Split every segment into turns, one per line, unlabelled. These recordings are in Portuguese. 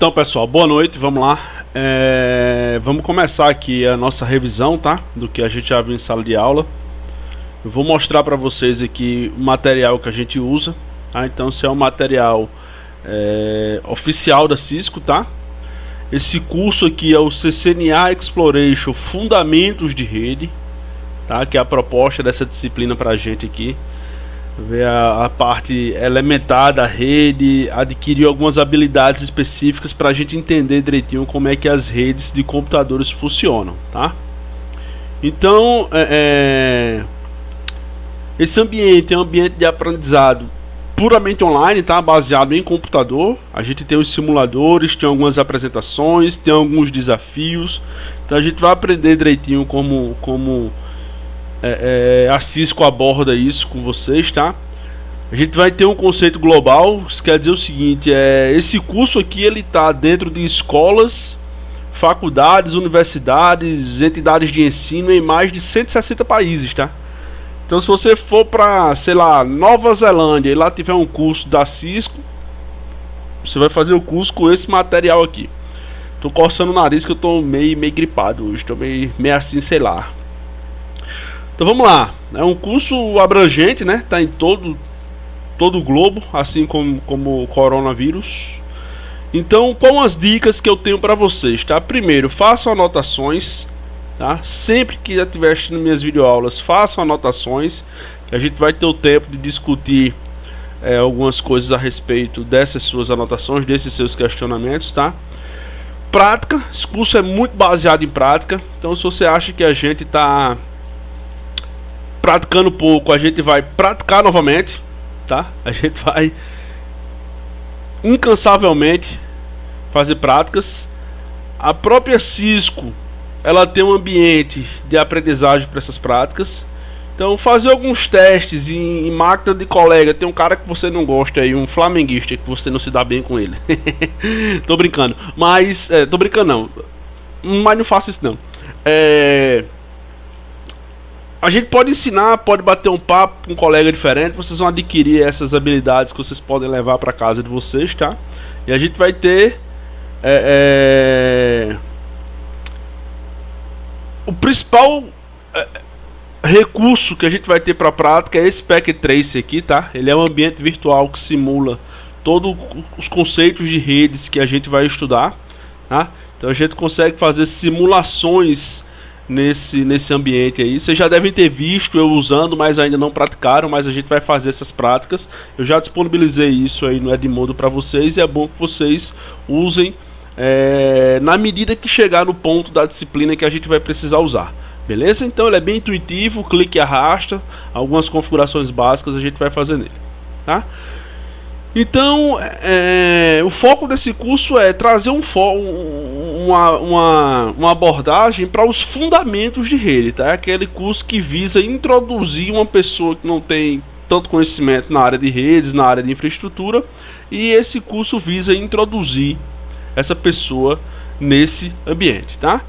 Então, pessoal, boa noite, vamos lá. Vamos começar aqui a nossa revisão, tá? Do que a gente já viu em sala de aula. Eu vou mostrar para vocês aqui o material que a gente usa, tá? Então, esse é o material oficial da Cisco, tá? Esse curso aqui é o CCNA Exploration Fundamentos de Rede, tá? Que é a proposta dessa disciplina para a gente aqui. Ver a parte elementar da rede, adquirir algumas habilidades específicas para a gente entender direitinho como é que as redes de computadores funcionam, tá? Então, esse ambiente é um ambiente de aprendizado puramente online, tá? Baseado em computador. A gente tem os simuladores, tem algumas apresentações, tem alguns desafios. Então a gente vai aprender direitinho como a Cisco aborda isso com vocês, tá? A gente vai ter um conceito global. Isso quer dizer o seguinte, esse curso aqui ele tá dentro de escolas, faculdades, universidades, entidades de ensino em mais de 160 países, tá? Então se você for para, sei lá, Nova Zelândia e lá tiver um curso da Cisco, você vai fazer o curso com esse material aqui. Tô coçando o nariz que eu tô meio gripado hoje, tô meio assim, sei lá. Então vamos lá, é um curso abrangente, né? Tá em todo o globo, assim como o coronavírus. Então, quais as dicas que eu tenho para vocês, tá? Primeiro, façam anotações, tá? Sempre que já estiver assistindo minhas videoaulas, façam anotações, que a gente vai ter o tempo de discutir algumas coisas a respeito dessas suas anotações, desses seus questionamentos, tá? Prática, esse curso é muito baseado em prática. Então, se você acha que a gente tá praticando pouco, a gente vai praticar novamente, tá? A gente vai incansavelmente fazer práticas. A própria Cisco, ela tem um ambiente de aprendizagem para essas práticas. Então, fazer alguns testes em máquina de colega. Tem um cara que você não gosta aí, um flamenguista, que você não se dá bem com ele. Tô brincando, mas tô brincando não, mas não faço isso não. A gente pode ensinar, pode bater um papo com um colega diferente. Vocês vão adquirir essas habilidades que vocês podem levar para casa de vocês, tá? E a gente vai ter o principal recurso que a gente vai ter para prática é esse Packet Trace aqui, tá? Ele é um ambiente virtual que simula todos os conceitos de redes que a gente vai estudar, tá? Então a gente consegue fazer simulações nesse ambiente aí. Vocês já devem ter visto eu usando, mas ainda não praticaram, mas a gente vai fazer essas práticas. Eu já disponibilizei isso aí no Edmodo para vocês e é bom que vocês usem na medida que chegar no ponto da disciplina que a gente vai precisar usar. Beleza? Então ele é bem intuitivo, clique e arrasta, algumas configurações básicas a gente vai fazer nele, tá? Então, o foco desse curso é trazer uma abordagem para os fundamentos de rede, tá? É aquele curso que visa introduzir uma pessoa que não tem tanto conhecimento na área de redes, na área de infraestrutura, e esse curso visa introduzir essa pessoa nesse ambiente, tá?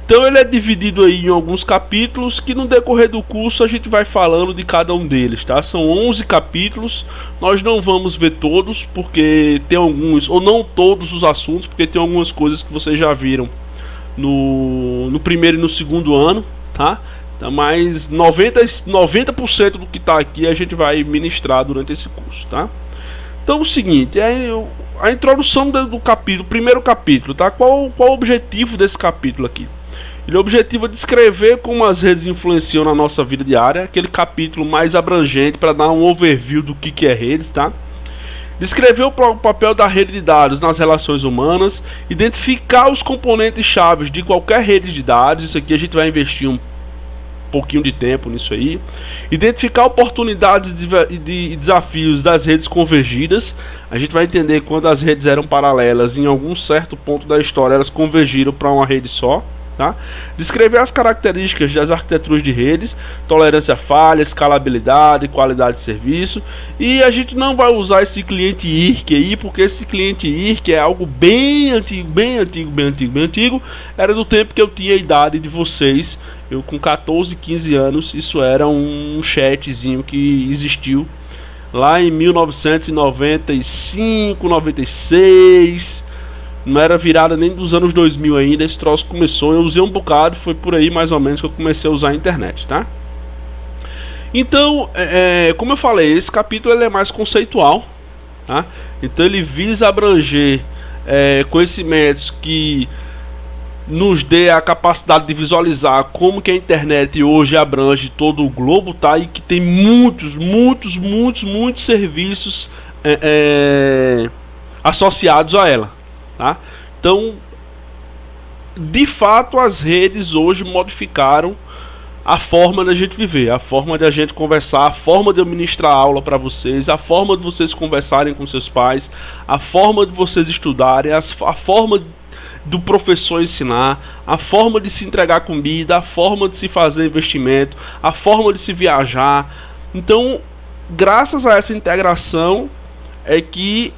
Então ele é dividido aí em alguns capítulos que no decorrer do curso a gente vai falando de cada um deles, tá? São 11 capítulos, nós não vamos ver todos, porque tem alguns, ou não todos os assuntos, porque tem algumas coisas que vocês já viram no primeiro e no segundo ano, tá? Então, mas 90% do que está aqui a gente vai ministrar durante esse curso, tá? Então o seguinte, a introdução do capítulo, primeiro capítulo, tá? Qual o objetivo desse capítulo aqui? Ele objetivo é descrever como as redes influenciam na nossa vida diária, aquele capítulo mais abrangente para dar um overview do que é redes, tá? Descrever o papel da rede de dados nas relações humanas, identificar os componentes chaves de qualquer rede de dados, isso aqui a gente vai investir um pouquinho de tempo nisso aí. Identificar oportunidades e desafios das redes convergidas, a gente vai entender quando as redes eram paralelas, em algum certo ponto da história elas convergiram para uma rede só. Tá? Descrever as características das arquiteturas de redes, tolerância a falha, escalabilidade, qualidade de serviço. E a gente não vai usar esse cliente IRC aí, porque esse cliente IRC é algo bem antigo. Era do tempo que eu tinha a idade de vocês. Eu com 14, 15 anos, isso era um chatzinho que existiu lá em 1995, 96. não era virada nem dos anos 2000 ainda, esse troço começou, eu usei um bocado, foi por aí mais ou menos que eu comecei a usar a internet, tá? Então, como eu falei, esse capítulo ele é mais conceitual, tá? Então ele visa abranger conhecimentos que nos dê a capacidade de visualizar como que a internet hoje abrange todo o globo, tá? E que tem muitos serviços associados a ela, tá? Então, de fato, as redes hoje modificaram a forma da gente viver, a forma de a gente conversar, a forma de eu ministrar aula para vocês, a forma de vocês conversarem com seus pais, a forma de vocês estudarem, a forma do professor ensinar, a forma de se entregar comida, a forma de se fazer investimento, a forma de se viajar. Então, graças a essa integração é que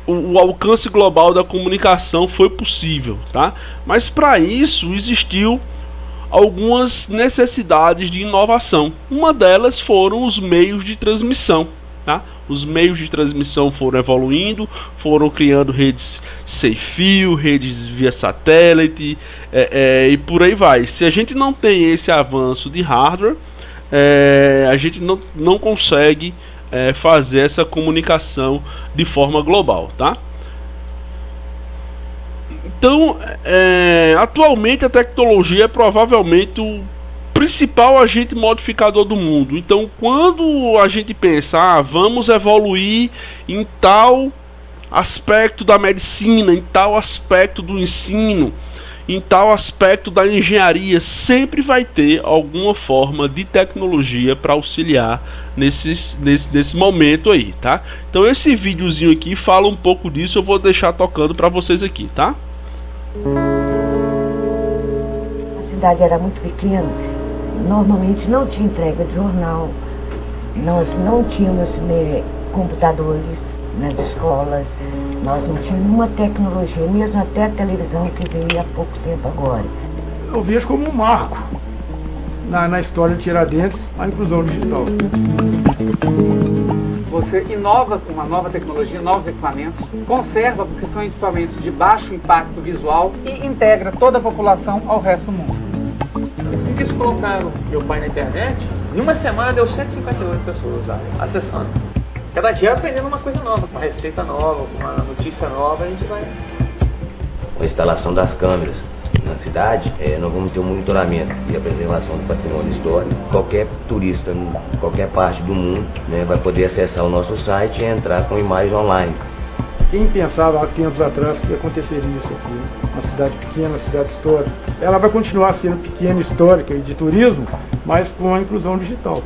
o alcance global da comunicação foi possível, tá? Mas para isso existiu algumas necessidades de inovação. Uma delas foram os meios de transmissão, tá? Os meios de transmissão foram evoluindo, foram criando redes sem fio, redes via satélite, e por aí vai. Se a gente não tem esse avanço de hardware, a gente não consegue fazer essa comunicação de forma global, tá? Então, atualmente a tecnologia é provavelmente o principal agente modificador do mundo. Então, quando a gente pensa, vamos evoluir em tal aspecto da medicina, em tal aspecto do ensino, em tal aspecto da engenharia, sempre vai ter alguma forma de tecnologia para auxiliar nesse momento aí, tá? Então esse videozinho aqui fala um pouco disso, eu vou deixar tocando para vocês aqui, tá?
A cidade era muito pequena, normalmente não tinha entrega de jornal, nós não tínhamos computadores nas escolas, nós não tínhamos nenhuma tecnologia, mesmo até a televisão que veio há pouco tempo agora.
Eu vejo como um marco na história de Tiradentes a inclusão digital.
Você inova com uma nova tecnologia, novos equipamentos, conserva porque são equipamentos de baixo impacto visual e integra toda a população ao resto do mundo.
Assim que eles colocaram meu pai na internet, em uma semana deu 158 pessoas acessando. Cada dia aprendendo uma coisa nova, uma receita nova, uma notícia nova, a gente vai...
Com a instalação das câmeras na cidade, nós vamos ter um monitoramento e a preservação do patrimônio histórico. Qualquer turista, em qualquer parte do mundo, né, vai poder acessar o nosso site e entrar com imagem online.
Quem pensava há tempos atrás que aconteceria isso aqui, uma cidade pequena, uma cidade histórica, ela vai continuar sendo pequena, histórica e de turismo, mas com a inclusão digital.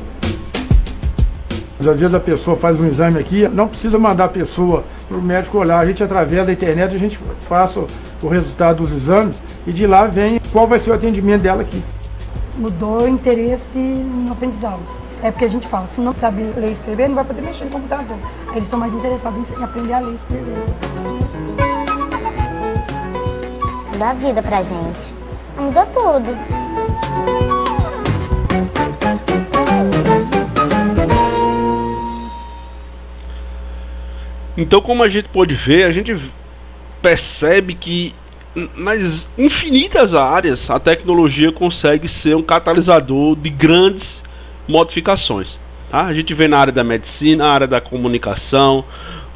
Às vezes a pessoa faz um exame aqui, não precisa mandar a pessoa para o médico olhar, a gente através da internet a gente faz o resultado dos exames e de lá vem qual vai ser o atendimento dela aqui.
Mudou o interesse no aprendizado. É porque a gente fala, se não sabe ler e escrever, não vai poder mexer no computador. Eles estão mais interessados em aprender a ler e escrever.
Dá vida pra gente. Mudou tudo.
Então, como a gente pode ver, a gente percebe que nas infinitas áreas a tecnologia consegue ser um catalisador de grandes modificações, tá? A gente vê na área da medicina, na área da comunicação,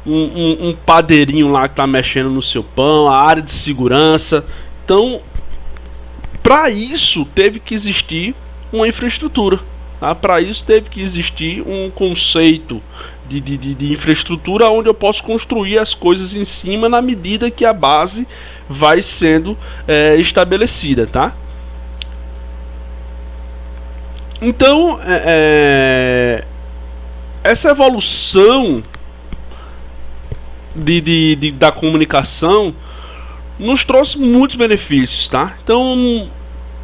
um padeirinho lá que está mexendo no seu pão, a área de segurança. Então, para isso teve que existir uma infraestrutura, tá? Para isso teve que existir um conceito de infraestrutura onde eu posso construir as coisas em cima na medida que a base vai sendo estabelecida, tá? Então, essa evolução da comunicação nos trouxe muitos benefícios, tá? Então,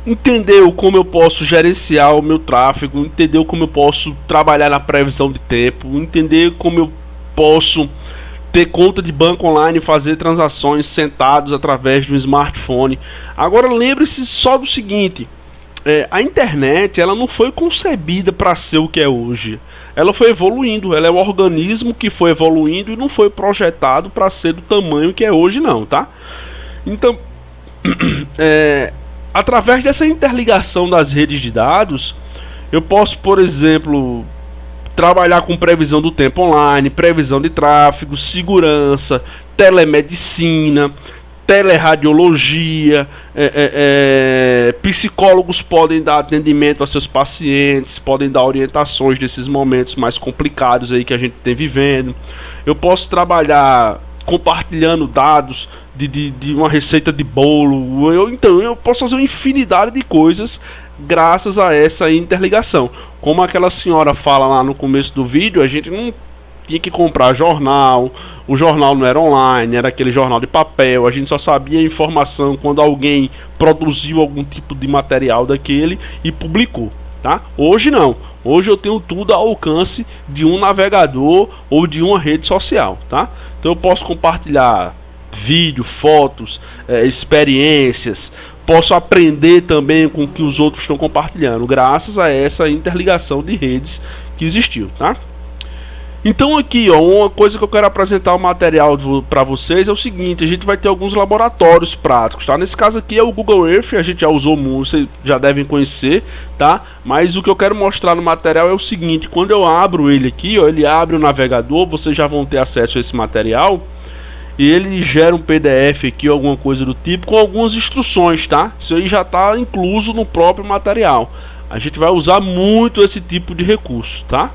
entendeu como eu posso gerenciar o meu tráfego, entendeu como eu posso trabalhar na previsão de tempo, entender como eu posso ter conta de banco online e fazer transações sentados através de um smartphone. Agora lembre-se só do seguinte, a internet, ela não foi concebida para ser o que é hoje. Ela foi evoluindo, ela é um organismo que foi evoluindo e não foi projetado para ser do tamanho que é hoje não, tá? Então, através dessa interligação das redes de dados, eu posso, por exemplo, trabalhar com previsão do tempo online, previsão de tráfego, segurança, telemedicina, teleradiologia, psicólogos podem dar atendimento a seus pacientes, podem dar orientações desses momentos mais complicados aí que a gente tem vivendo. Eu posso trabalhar compartilhando dados de uma receita de bolo. Então eu posso fazer uma infinidade de coisas graças a essa interligação. Como aquela senhora fala lá no começo do vídeo, a gente não tinha que comprar jornal, o jornal não era online, era aquele jornal de papel, a gente só sabia a informação quando alguém produziu algum tipo de material daquele e publicou, tá? Hoje não, hoje eu tenho tudo ao alcance de um navegador ou de uma rede social, tá? Então eu posso compartilhar vídeo, fotos, experiências, posso aprender também com o que os outros estão compartilhando, graças a essa interligação de redes que existiu, tá? Então aqui, ó, uma coisa que eu quero apresentar o material para vocês é o seguinte: a gente vai ter alguns laboratórios práticos, tá? Nesse caso aqui é o Google Earth, a gente já usou muito, vocês já devem conhecer, tá? Mas o que eu quero mostrar no material é o seguinte: quando eu abro ele aqui, ó, ele abre o navegador, vocês já vão ter acesso a esse material e ele gera um PDF aqui, alguma coisa do tipo, com algumas instruções, tá? Isso aí já está incluso no próprio material. A gente vai usar muito esse tipo de recurso, tá?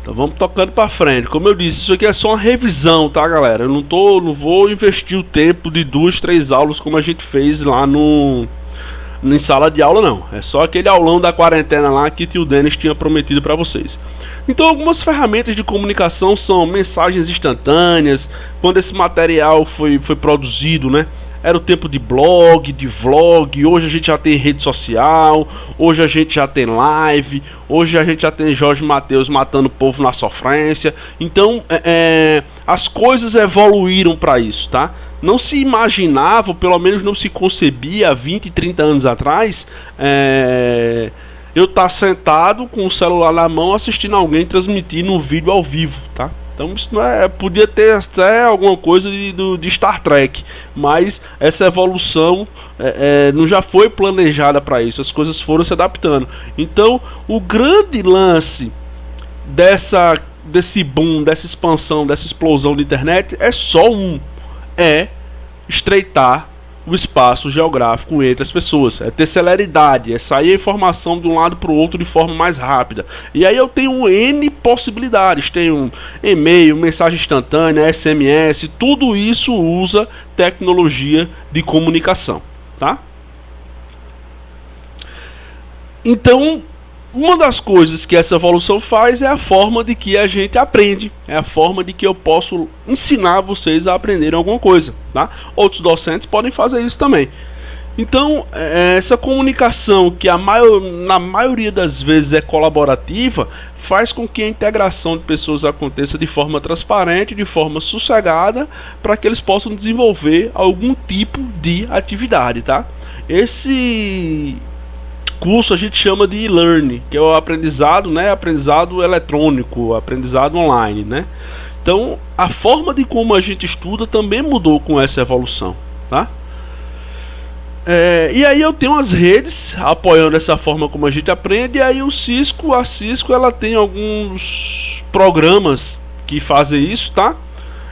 Então vamos tocando para frente. Como eu disse, isso aqui é só uma revisão, tá, galera? Eu não vou investir o tempo de 2, 3 aulas como a gente fez lá em sala de aula, não. É só aquele aulão da quarentena lá que o tio Denis tinha prometido para vocês. Então algumas ferramentas de comunicação são mensagens instantâneas. Quando esse material foi produzido, né? Era o tempo de blog, de vlog. Hoje a gente já tem rede social. Hoje a gente já tem live. Hoje a gente já tem Jorge Mateus matando o povo na sofrência. Então as coisas evoluíram para isso, tá? Não se imaginava, ou pelo menos não se concebia há 20, 30 anos atrás, eu estar sentado com o celular na mão assistindo alguém transmitindo um vídeo ao vivo, tá? Então isso não podia ter até alguma coisa de Star Trek, mas essa evolução não já foi planejada para isso, as coisas foram se adaptando. Então o grande lance desse boom, dessa expansão, dessa explosão da internet é só estreitar o espaço geográfico entre as pessoas, é ter celeridade, é sair a informação de um lado para o outro de forma mais rápida. E aí eu tenho N possibilidades, tenho e-mail, mensagem instantânea, SMS, tudo isso usa tecnologia de comunicação, tá? Então, uma das coisas que essa evolução faz é a forma de que a gente aprende, é a forma de que eu posso ensinar vocês a aprenderem alguma coisa, tá? Outros docentes podem fazer isso também. Então, essa comunicação que na maioria das vezes é colaborativa, faz com que a integração de pessoas aconteça de forma transparente, de forma sossegada, para que eles possam desenvolver algum tipo de atividade, tá? Esse curso a gente chama de e-learning, que é o aprendizado, né? Aprendizado eletrônico, aprendizado online, né? Então a forma de como a gente estuda também mudou com essa evolução, tá? E aí eu tenho as redes apoiando essa forma como a gente aprende. E aí a Cisco ela tem alguns programas que fazem isso, tá?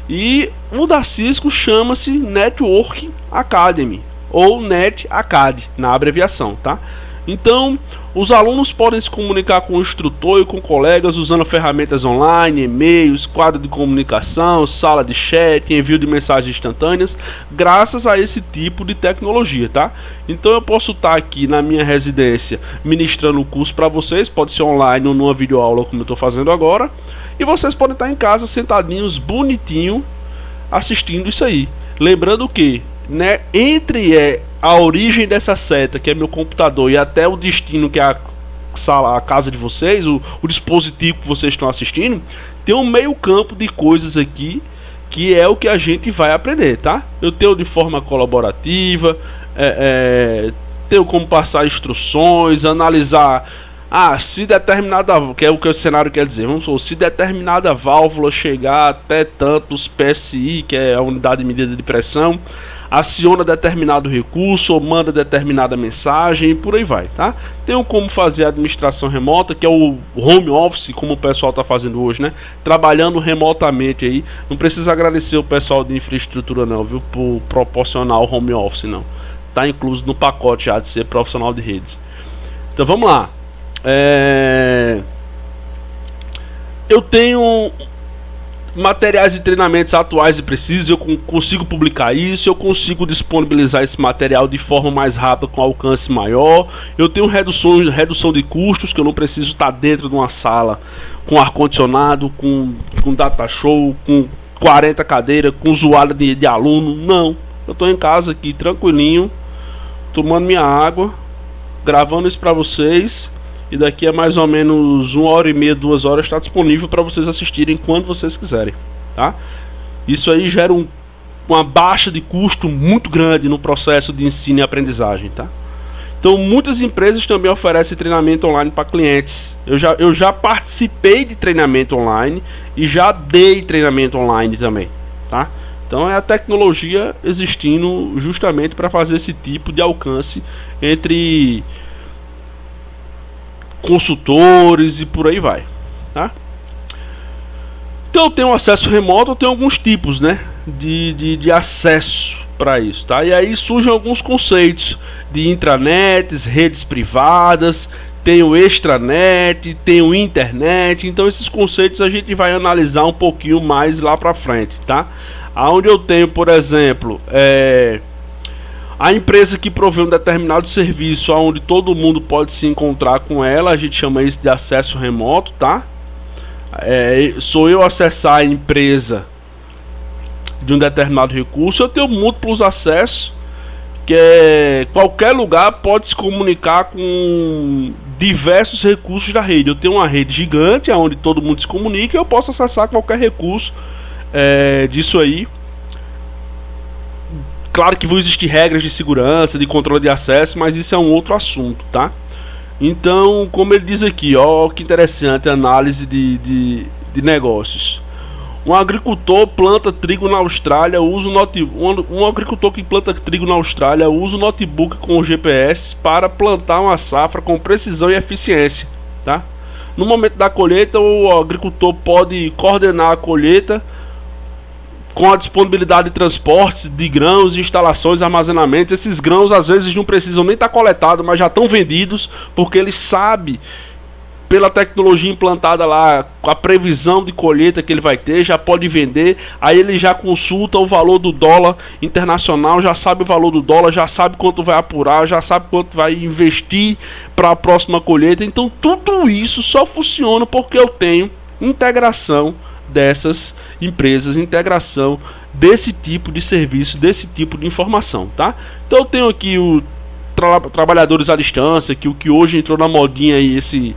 E o da Cisco chama-se Network Academy, ou Net Acad na abreviação, tá? Então, os alunos podem se comunicar com o instrutor e com colegas usando ferramentas online, e-mails, quadro de comunicação, sala de chat, envio de mensagens instantâneas, graças a esse tipo de tecnologia, tá? Então eu posso estar aqui na minha residência ministrando o curso para vocês, pode ser online ou numa videoaula como eu estou fazendo agora, e vocês podem estar em casa sentadinhos, bonitinho, assistindo isso aí. Lembrando que, né, entre a origem dessa seta, que é meu computador, e até o destino, que é a casa de vocês, o dispositivo que vocês estão assistindo, tem um meio campo de coisas aqui, que é o que a gente vai aprender, tá? Eu tenho de forma colaborativa, tenho como passar instruções, analisar, se determinada, que é o que o cenário quer dizer, vamos supor, se determinada válvula chegar até tantos PSI, que é a unidade de medida de pressão, aciona determinado recurso ou manda determinada mensagem e por aí vai, tá? Tenho como fazer a administração remota, que é o home office, como o pessoal está fazendo hoje, né? Trabalhando remotamente aí. Não precisa agradecer o pessoal de infraestrutura não, viu? Por proporcionar o home office, não. Tá incluso no pacote já de ser profissional de redes. Então vamos lá. Eu tenho materiais de treinamentos atuais e precisos, eu consigo publicar isso, eu consigo disponibilizar esse material de forma mais rápida, com alcance maior. Eu tenho redução de custos, que eu não preciso estar dentro de uma sala com ar-condicionado, com data show, com 40 cadeiras, com zoada de aluno. Não, eu estou em casa aqui tranquilinho, tomando minha água, gravando isso para vocês. E daqui a mais ou menos 1h30, 2 horas está disponível para vocês assistirem quando vocês quiserem, tá? Isso aí gera uma baixa de custo muito grande no processo de ensino e aprendizagem, tá? Então muitas empresas também oferecem treinamento online para clientes. Eu já participei de treinamento online e já dei treinamento online também, tá? Então é a tecnologia existindo justamente para fazer esse tipo de alcance entre consultores e por aí vai, tá? Então eu tenho acesso remoto, eu tenho alguns tipos, né, de acesso para isso, tá? E aí surgem alguns conceitos de intranets, redes privadas, tem o extranet, tem o internet. Então esses conceitos a gente vai analisar um pouquinho mais lá para frente, tá? Aonde eu tenho, por exemplo, a empresa que provê um determinado serviço onde todo mundo pode se encontrar com ela, a gente chama isso de acesso remoto, tá? Sou eu acessar a empresa de um determinado recurso. Eu tenho múltiplos acessos, que qualquer lugar pode se comunicar com diversos recursos da rede. Eu tenho uma rede gigante onde todo mundo se comunica e eu posso acessar qualquer recurso disso aí. Claro que vão existir regras de segurança, de controle de acesso, mas isso é um outro assunto, tá? Então, como ele diz aqui, ó, que interessante a análise de negócios. Um agricultor planta trigo na Austrália, um agricultor que planta trigo na Austrália usa o notebook com o GPS para plantar uma safra com precisão e eficiência, tá? No momento da colheita, o agricultor pode coordenar a colheita com a disponibilidade de transportes de grãos, instalações, armazenamentos. Esses grãos às vezes não precisam nem estar coletados, mas já estão vendidos, porque ele sabe, pela tecnologia implantada lá, com a previsão de colheita que ele vai ter, já pode vender. Aí ele já consulta o valor do dólar internacional, já sabe o valor do dólar, já sabe quanto vai apurar, já sabe quanto vai investir para a próxima colheita. Então tudo isso só funciona porque eu tenho integração dessas empresas, integração desse tipo de serviço, desse tipo de informação, tá? Então eu tenho aqui o trabalhadores à distância, que o que hoje entrou na modinha aí, esse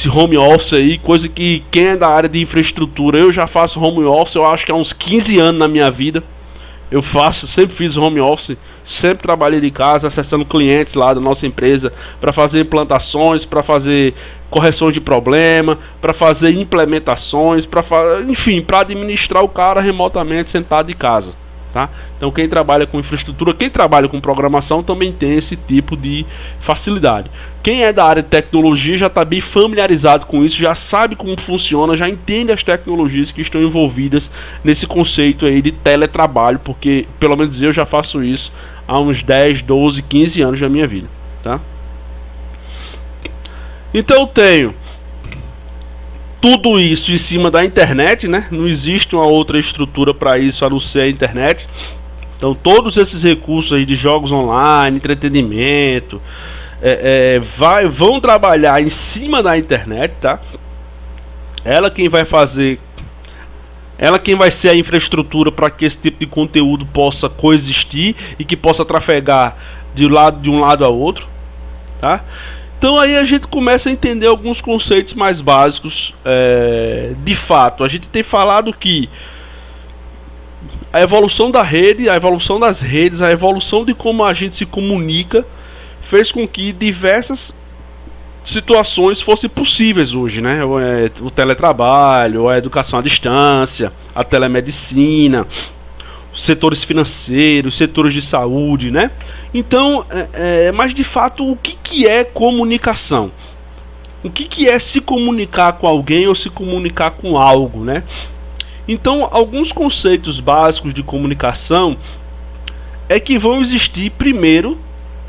home office aí, coisa que quem é da área de infraestrutura, eu já faço home office, eu acho que há uns 15 anos na minha vida. Eu sempre fiz home office, sempre trabalhei de casa, acessando clientes lá da nossa empresa para fazer implantações, para fazer correções de problema, para fazer implementações, enfim, para administrar o cara remotamente sentado de casa, tá? Então quem trabalha com infraestrutura, quem trabalha com programação também tem esse tipo de facilidade. Quem é da área de tecnologia já está bem familiarizado com isso, já sabe como funciona, já entende as tecnologias que estão envolvidas nesse conceito aí de teletrabalho, porque pelo menos eu já faço isso há uns 10, 12, 15 anos da minha vida, tá? Então eu tenho tudo isso em cima da internet, né? Não existe uma outra estrutura para isso a não ser a internet. Então todos esses recursos aí de jogos online, entretenimento, vão trabalhar em cima da internet, tá? Ela quem vai ser a infraestrutura para que esse tipo de conteúdo possa coexistir e que possa trafegar de um lado a outro, tá? Então aí a gente começa a entender alguns conceitos mais básicos. De fato, a gente tem falado que a evolução da rede, a evolução das redes, a evolução de como a gente se comunica fez com que diversas situações fossem possíveis hoje, né? O teletrabalho, a educação à distância, a telemedicina, os setores financeiros, setores de saúde, né? Então, mas de fato, o que é comunicação? O que é se comunicar com alguém ou se comunicar com algo, né? Então, alguns conceitos básicos de comunicação é que vão existir, primeiro,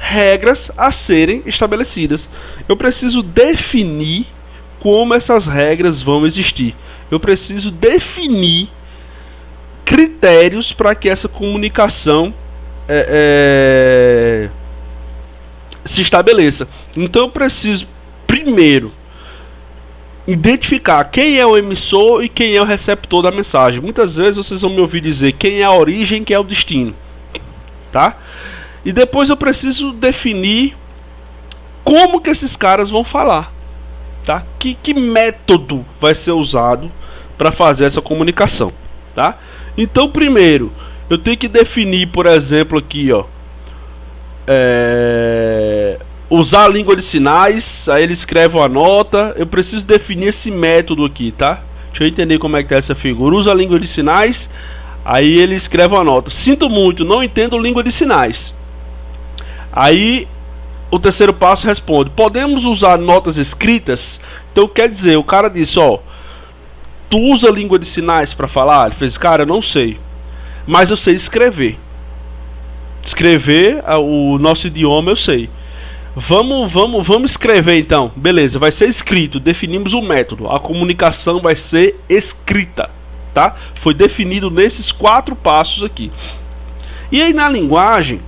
regras a serem estabelecidas. Eu preciso definir como essas regras vão existir. Eu preciso definir critérios para que essa comunicação se estabeleça. Então eu preciso, primeiro, identificar quem é o emissor e quem é o receptor da mensagem. Muitas vezes vocês vão me ouvir dizer quem é a origem e quem é o destino, tá? E depois eu preciso definir como que esses caras vão falar, tá? Que método vai ser usado para fazer essa comunicação, tá? Então, primeiro, eu tenho que definir, por exemplo, aqui, ó, usar a língua de sinais. Aí ele escreve uma nota. Eu preciso definir esse método aqui, tá? Deixa eu entender como é que tá essa figura. Usa a língua de sinais. Aí ele escreve uma nota. Sinto muito, não entendo língua de sinais. Aí o terceiro passo responde: podemos usar notas escritas? Então quer dizer, o cara disse, ó, tu usa língua de sinais para falar? Ele fez, cara, eu não sei, mas eu sei escrever. Escrever o nosso idioma eu sei. Vamos escrever então. Beleza, vai ser escrito. Definimos o método. A comunicação vai ser escrita, tá? Foi definido nesses 4 passos aqui. E aí na linguagem,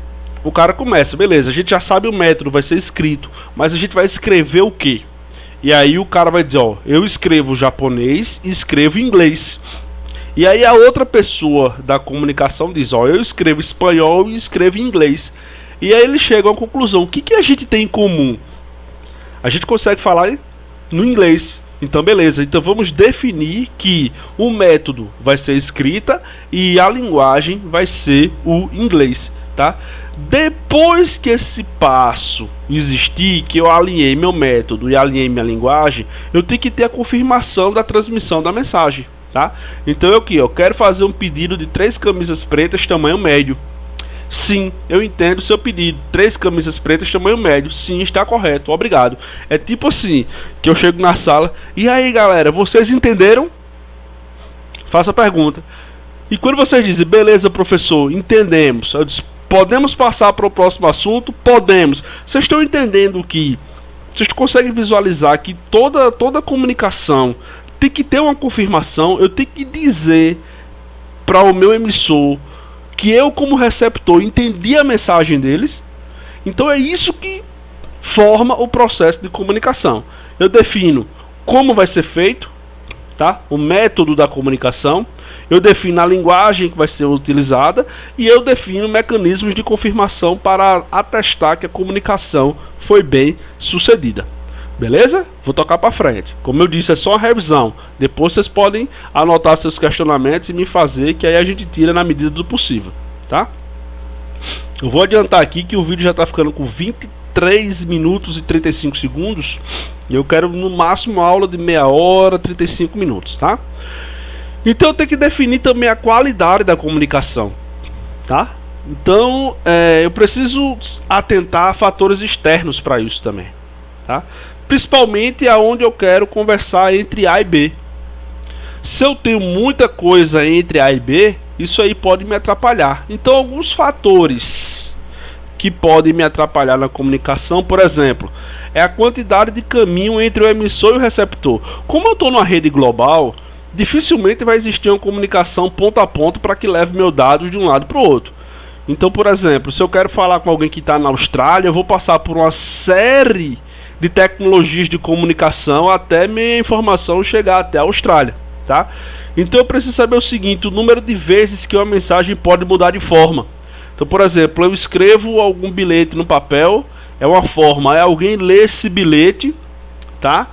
o cara começa, beleza, a gente já sabe o método, vai ser escrito, mas a gente vai escrever o quê? E aí o cara vai dizer, ó, eu escrevo japonês e escrevo inglês. E aí a outra pessoa da comunicação diz, ó, eu escrevo espanhol e escrevo inglês. E aí ele chega a uma conclusão, o que a gente tem em comum? A gente consegue falar no inglês. Então beleza, então vamos definir que o método vai ser escrita e a linguagem vai ser o inglês, tá? Depois que esse passo existir, que eu alinhei meu método e alinhei minha linguagem, eu tenho que ter a confirmação da transmissão da mensagem, tá? Então eu quero fazer um pedido de 3 camisas pretas tamanho médio. Sim, eu entendo o seu pedido. 3 camisas pretas tamanho médio. Sim, está correto, obrigado. É tipo assim, que eu chego na sala, e aí galera, vocês entenderam? Faça a pergunta. E quando vocês dizem, beleza professor, entendemos, eu disse, podemos passar para o próximo assunto? Podemos. Vocês estão entendendo que vocês conseguem visualizar que toda comunicação tem que ter uma confirmação. Eu tenho que dizer para o meu emissor que eu, como receptor, entendi a mensagem deles. Então é isso que forma o processo de comunicação. Eu defino como vai ser feito, tá? O método da comunicação. Eu defino a linguagem que vai ser utilizada e eu defino mecanismos de confirmação para atestar que a comunicação foi bem sucedida. Beleza? Vou tocar para frente. Como eu disse, é só uma revisão. Depois vocês podem anotar seus questionamentos e me fazer, que aí a gente tira na medida do possível, tá? Eu vou adiantar aqui que o vídeo já está ficando com 23 minutos e 35 segundos. E eu quero no máximo aula de meia hora, 35 minutos, tá? Então eu tenho que definir também a qualidade da comunicação, tá? Então eu preciso atentar a fatores externos para isso também, tá? Principalmente aonde eu quero conversar entre A e B. Se eu tenho muita coisa entre A e B, isso aí pode me atrapalhar. Então alguns fatores que podem me atrapalhar na comunicação, por exemplo, é a quantidade de caminho entre o emissor e o receptor. Como eu estou numa rede global, dificilmente vai existir uma comunicação ponto a ponto para que leve meu dado de um lado para o outro. Então, por exemplo, se eu quero falar com alguém que está na Austrália, eu vou passar por uma série de tecnologias de comunicação até minha informação chegar até a Austrália, tá? Então eu preciso saber o seguinte, o número de vezes que uma mensagem pode mudar de forma. Então, por exemplo, eu escrevo algum bilhete no papel, é uma forma, aí alguém lê esse bilhete, tá?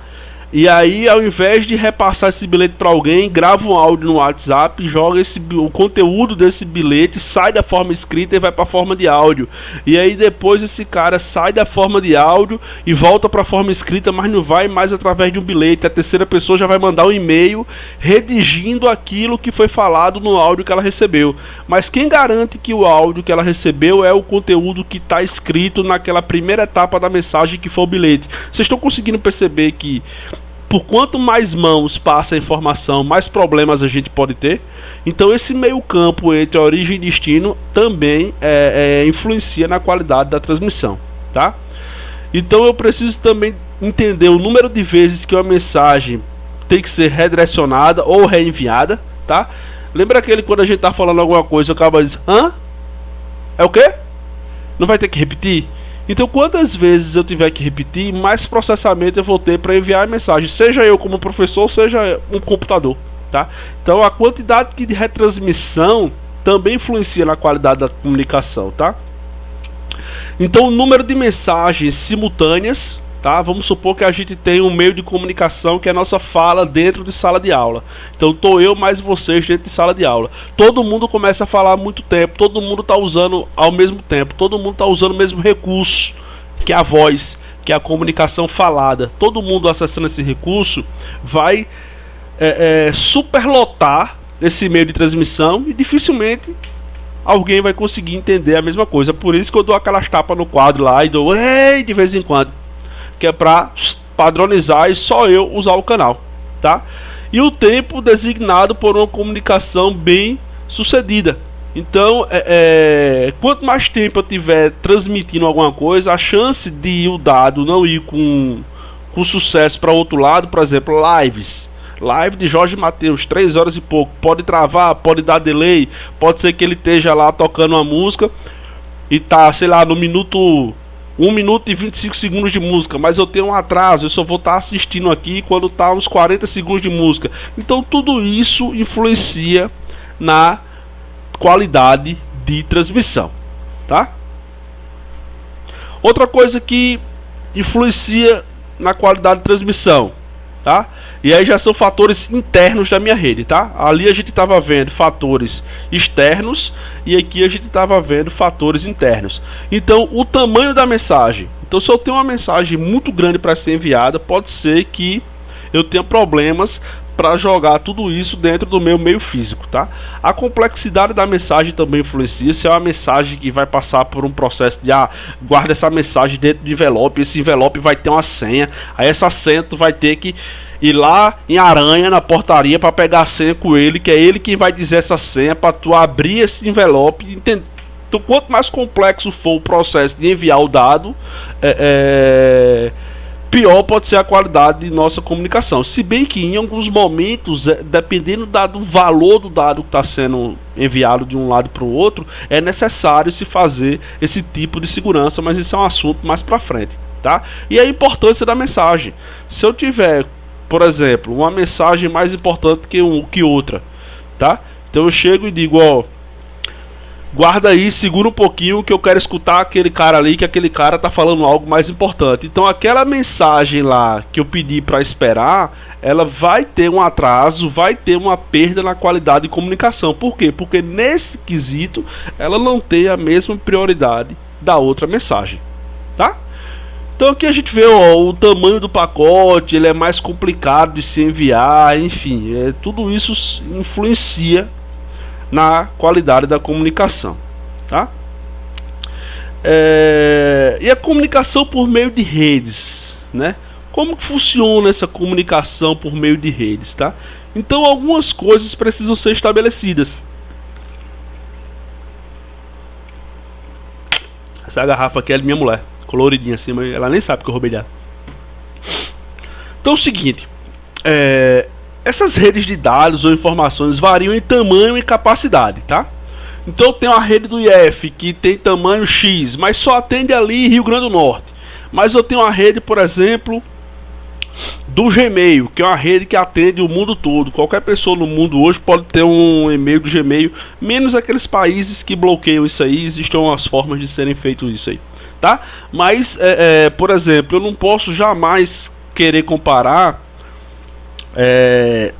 E aí, ao invés de repassar esse bilhete para alguém, grava um áudio no WhatsApp, joga o conteúdo desse bilhete, sai da forma escrita e vai para a forma de áudio. E aí depois esse cara sai da forma de áudio e volta para a forma escrita, mas não vai mais através de um bilhete. A terceira pessoa já vai mandar um e-mail redigindo aquilo que foi falado no áudio que ela recebeu. Mas quem garante que o áudio que ela recebeu é o conteúdo que está escrito naquela primeira etapa da mensagem, que foi o bilhete? Vocês estão conseguindo perceber que por quanto mais mãos passa a informação, mais problemas a gente pode ter? Então esse meio campo entre origem e destino também influencia na qualidade da transmissão, tá? Então eu preciso também entender o número de vezes que uma mensagem tem que ser redirecionada ou reenviada, tá? Lembra aquele quando a gente tá falando alguma coisa, acaba dizendo, hã? É o quê? Não vai ter que repetir? Então, quantas vezes eu tiver que repetir, mais processamento eu vou ter para enviar a mensagem, seja eu como professor, seja um computador, tá? Então, a quantidade de retransmissão também influencia na qualidade da comunicação, tá? Então, o número de mensagens simultâneas, tá? Vamos supor que a gente tem um meio de comunicação que é a nossa fala dentro de sala de aula. Então tô eu mais vocês dentro de sala de aula. Todo mundo começa a falar há muito tempo, todo mundo está usando ao mesmo tempo, todo mundo está usando o mesmo recurso, que é a voz, que é a comunicação falada. Todo mundo acessando esse recurso vai superlotar esse meio de transmissão e dificilmente alguém vai conseguir entender a mesma coisa. Por isso que eu dou aquelas tapas no quadro lá e dou ei de vez em quando, que é para padronizar e só eu usar o canal, tá? E o tempo designado por uma comunicação bem sucedida. Então, quanto mais tempo eu tiver transmitindo alguma coisa, a chance de o dado não ir com sucesso para outro lado, por exemplo, live de Jorge Mateus, 3 horas e pouco, pode travar, pode dar delay, pode ser que ele esteja lá tocando uma música e tá, sei lá, no minuto 1 minuto e 25 segundos de música, mas eu tenho um atraso, eu só vou estar assistindo aqui quando tá uns 40 segundos de música. Então tudo isso influencia na qualidade de transmissão, tá? Outra coisa que influencia na qualidade de transmissão, tá? E aí já são fatores internos da minha rede, tá? Ali a gente estava vendo fatores externos e aqui a gente estava vendo fatores internos. Então, o tamanho da mensagem. Então, se eu tenho uma mensagem muito grande para ser enviada, pode ser que eu tenha problemas para jogar tudo isso dentro do meu meio físico, tá? A complexidade da mensagem também influencia. Se é uma mensagem que vai passar por um processo de guarda essa mensagem dentro de envelope, esse envelope vai ter uma senha, aí essa senha tu vai ter que ir lá em Aranha, na portaria, para pegar a senha com ele, que é ele quem vai dizer essa senha para tu abrir esse envelope. Então, quanto mais complexo for o processo de enviar o dado, pior pode ser a qualidade de nossa comunicação. Se bem que em alguns momentos, dependendo do valor do dado que está sendo enviado de um lado para o outro, é necessário se fazer esse tipo de segurança, mas isso é um assunto mais para frente, tá? E a importância da mensagem. Se eu tiver, por exemplo, uma mensagem mais importante que outra, tá? Então eu chego e digo, ó, guarda aí, segura um pouquinho que eu quero escutar aquele cara ali, que aquele cara tá falando algo mais importante. Então aquela mensagem lá que eu pedi para esperar, ela vai ter um atraso, vai ter uma perda na qualidade de comunicação. Por quê? Porque nesse quesito ela não tem a mesma prioridade da outra mensagem, tá? Então aqui a gente vê, ó, o tamanho do pacote, ele é mais complicado de se enviar, enfim, tudo isso influencia na qualidade da comunicação, tá? E a comunicação por meio de redes, né? Como que funciona essa comunicação por meio de redes, tá? Então algumas coisas precisam ser estabelecidas. Essa garrafa aqui é de minha mulher, coloridinha assim, mas ela nem sabe que eu roubei dela. Então é o seguinte, essas redes de dados ou informações variam em tamanho e capacidade, tá? Então tem uma rede do IF que tem tamanho X, mas só atende ali Rio Grande do Norte. Mas eu tenho uma rede, por exemplo, do Gmail, que é uma rede que atende o mundo todo. Qualquer pessoa no mundo hoje pode ter um e-mail do Gmail, menos aqueles países que bloqueiam isso aí. Existem umas formas de serem feito isso aí, tá? Mas, por exemplo, eu não posso jamais querer comparar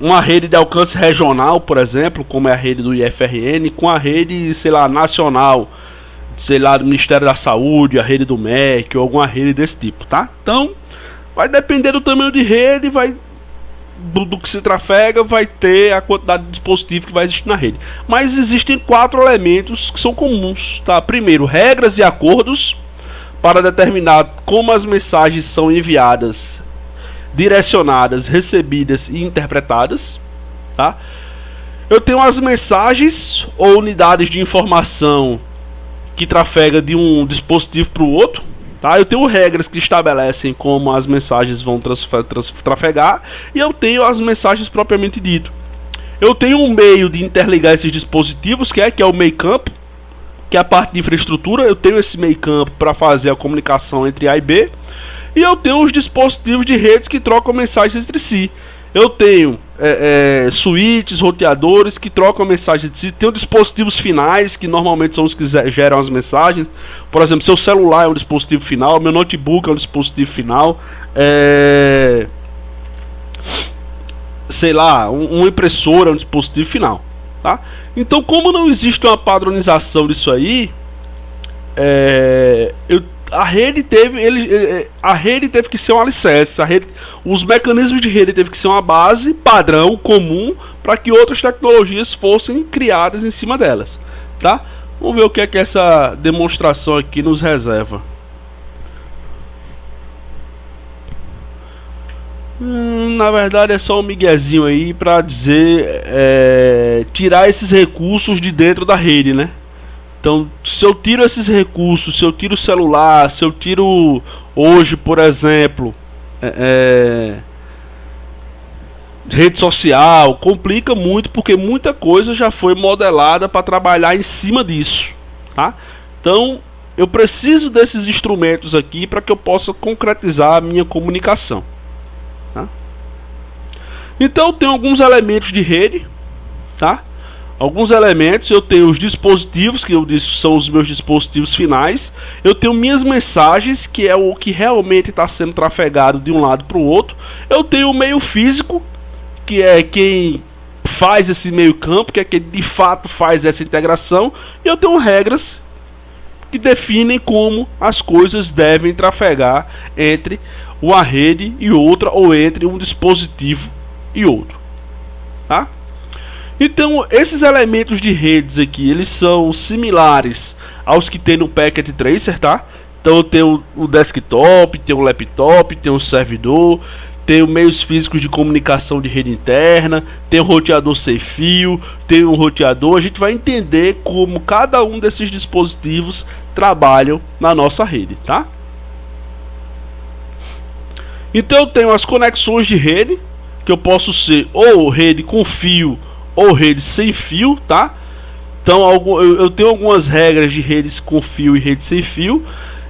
uma rede de alcance regional, por exemplo, como é a rede do IFRN, com a rede, sei lá, nacional, sei lá, do Ministério da Saúde, a rede do MEC, ou alguma rede desse tipo, tá? Então, vai depender do tamanho de rede, do que se trafega, vai ter a quantidade de dispositivo que vai existir na rede. Mas existem 4 elementos que são comuns, tá? Primeiro, regras e acordos para determinar como as mensagens são enviadas, direcionadas, recebidas e interpretadas, tá? Eu tenho as mensagens ou unidades de informação que trafega de um dispositivo para o outro, tá? Eu tenho regras que estabelecem como as mensagens vão trafegar, e eu tenho as mensagens propriamente dito. Eu tenho um meio de interligar esses dispositivos, que é o meio campo, que é a parte de infraestrutura. Eu tenho esse meio campo para fazer a comunicação entre A e B. E eu tenho os dispositivos de redes que trocam mensagens entre si. Eu tenho switches, roteadores que trocam mensagens entre si. Tenho dispositivos finais, que normalmente são os que geram as mensagens. Por exemplo, seu celular é um dispositivo final, meu notebook é um dispositivo final. Sei lá, uma impressora é um dispositivo final, tá? Então, como não existe uma padronização disso aí, a rede teve que ser um alicerce. Os mecanismos de rede teve que ser uma base padrão comum para que outras tecnologias fossem criadas em cima delas, tá? Vamos ver o que é que essa demonstração aqui nos reserva. Na verdade é só um miguezinho aí para dizer tirar esses recursos de dentro da rede, né? Então, se eu tiro esses recursos, se eu tiro o celular, se eu tiro hoje, por exemplo, rede social, complica muito, porque muita coisa já foi modelada para trabalhar em cima disso, tá? Então, eu preciso desses instrumentos aqui para que eu possa concretizar a minha comunicação, tá? Então, tem alguns elementos de rede, tá? Alguns elementos. Eu tenho os dispositivos, que eu disse são os meus dispositivos finais. Eu tenho minhas mensagens, que é o que realmente está sendo trafegado de um lado para o outro. Eu tenho o meio físico, que é quem faz esse meio campo, que é quem de fato faz essa integração. E eu tenho regras que definem como as coisas devem trafegar entre uma rede e outra, ou entre um dispositivo e outro, tá? Então, esses elementos de redes aqui, eles são similares aos que tem no Packet Tracer, tá? Então, eu tenho o desktop, tenho o laptop, tenho o servidor, tenho meios físicos de comunicação de rede interna, tenho um roteador sem fio, tenho um roteador. A gente vai entender como cada um desses dispositivos trabalham na nossa rede, tá? Então, eu tenho as conexões de rede, que eu posso ser ou rede com fio ou rede sem fio, tá? Então eu tenho algumas regras de redes com fio e rede sem fio.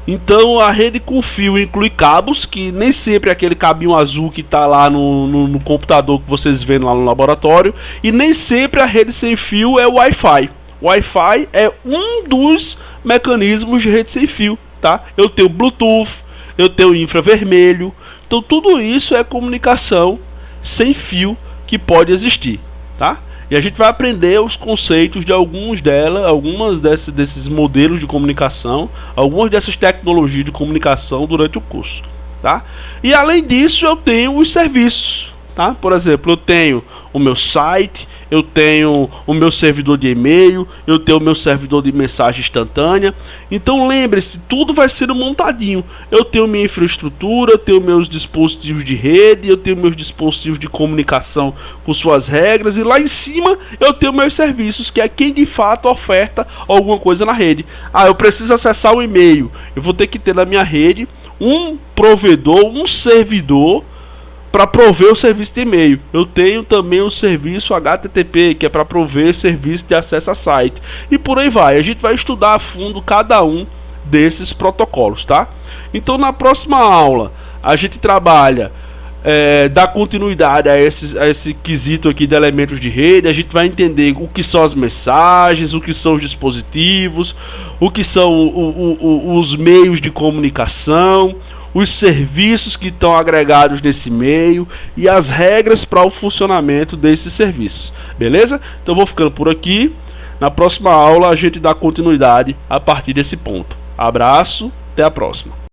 Então a rede com fio inclui cabos, que nem sempre é aquele cabinho azul que está lá no computador que vocês veem lá no laboratório. E nem sempre a rede sem fio é o Wi-Fi. O Wi-Fi é um dos mecanismos de rede sem fio, tá? Eu tenho Bluetooth, eu tenho infravermelho. Então tudo isso é comunicação sem fio que pode existir, tá? E a gente vai aprender os conceitos de algumas desses modelos de comunicação, algumas dessas tecnologias de comunicação durante o curso, tá? E além disso, eu tenho os serviços, tá? Por exemplo, eu tenho o meu site, eu tenho o meu servidor de e-mail, eu tenho o meu servidor de mensagem instantânea. Então lembre-se, tudo vai sendo montadinho. Eu tenho minha infraestrutura, eu tenho meus dispositivos de rede, eu tenho meus dispositivos de comunicação com suas regras, e lá em cima eu tenho meus serviços, que é quem de fato oferta alguma coisa na rede. Eu preciso acessar o e-mail, eu vou ter que ter na minha rede um provedor, um servidor para prover o serviço de e-mail. Eu tenho também o serviço HTTP, que é para prover serviço de acesso a site. E por aí vai. A gente vai estudar a fundo cada um desses protocolos, tá? Então na próxima aula a gente trabalha, dá continuidade a esse quesito aqui de elementos de rede. A gente vai entender o que são as mensagens, o que são os dispositivos, o que são os meios de comunicação, os serviços que estão agregados nesse meio e as regras para o funcionamento desses serviços. Beleza? Então vou ficando por aqui. Na próxima aula a gente dá continuidade a partir desse ponto. Abraço, até a próxima.